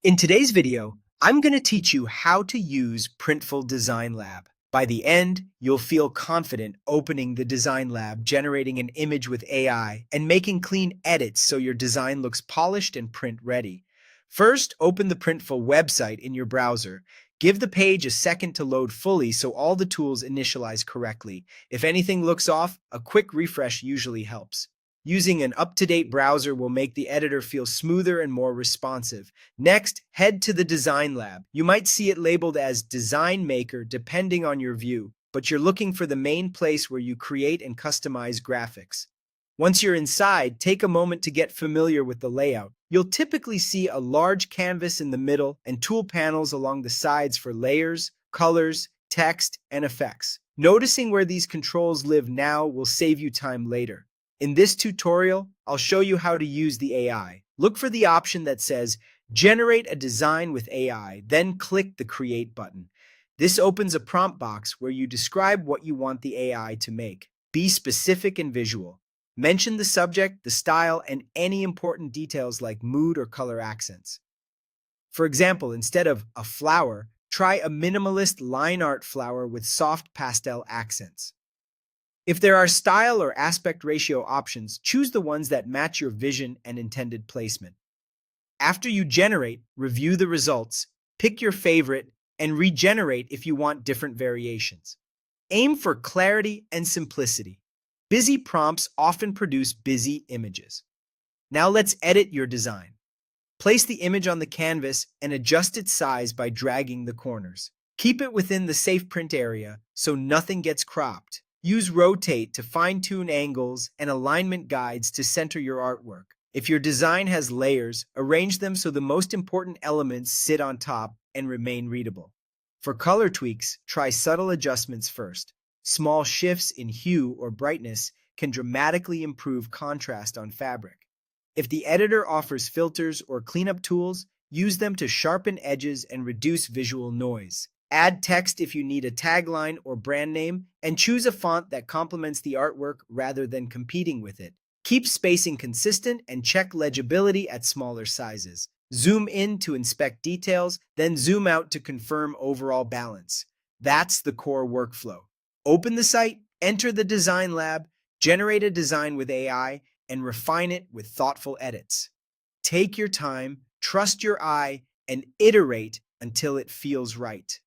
In today's video, I'm going to teach you how to use Printful Design Lab. By the end, you'll feel confident opening the Design Lab, generating an image with AI, and making clean edits so your design looks polished and print ready. First, open the Printful website in your browser. Give the page a second to load fully so all the tools initialize correctly. If anything looks off, a quick refresh usually helps. Using an up-to-date browser will make the editor feel smoother and more responsive. Next, head to the Design Lab. You might see it labeled as Design Maker depending on your view, but you're looking for the main place where you create and customize graphics. Once you're inside, take a moment to get familiar with the layout. You'll typically see a large canvas in the middle and tool panels along the sides for layers, colors, text, and effects. Noticing where these controls live now will save you time later. In this tutorial, I'll show you how to use the AI. Look for the option that says Generate a design with AI, then click the Create button. This opens a prompt box where you describe what you want the AI to make. Be specific and visual. Mention the subject, the style, and any important details like mood or color accents. For example, instead of a flower, try a minimalist line art flower with soft pastel accents. If there are style or aspect ratio options, choose the ones that match your vision and intended placement. After you generate, review the results, pick your favorite, and regenerate if you want different variations. Aim for clarity and simplicity. Busy prompts often produce busy images. Now let's edit your design. Place the image on the canvas and adjust its size by dragging the corners. Keep it within the safe print area so nothing gets cropped. Use Rotate to fine-tune angles and alignment guides to center your artwork. If your design has layers, arrange them so the most important elements sit on top and remain readable. For color tweaks, try subtle adjustments first. Small shifts in hue or brightness can dramatically improve contrast on fabric. If the editor offers filters or cleanup tools, use them to sharpen edges and reduce visual noise. Add text if you need a tagline or brand name, and choose a font that complements the artwork rather than competing with it. Keep spacing consistent and check legibility at smaller sizes. Zoom in to inspect details, then zoom out to confirm overall balance. That's the core workflow. Open the site, enter the Design Lab, generate a design with AI, and refine it with thoughtful edits. Take your time, trust your eye, and iterate until it feels right.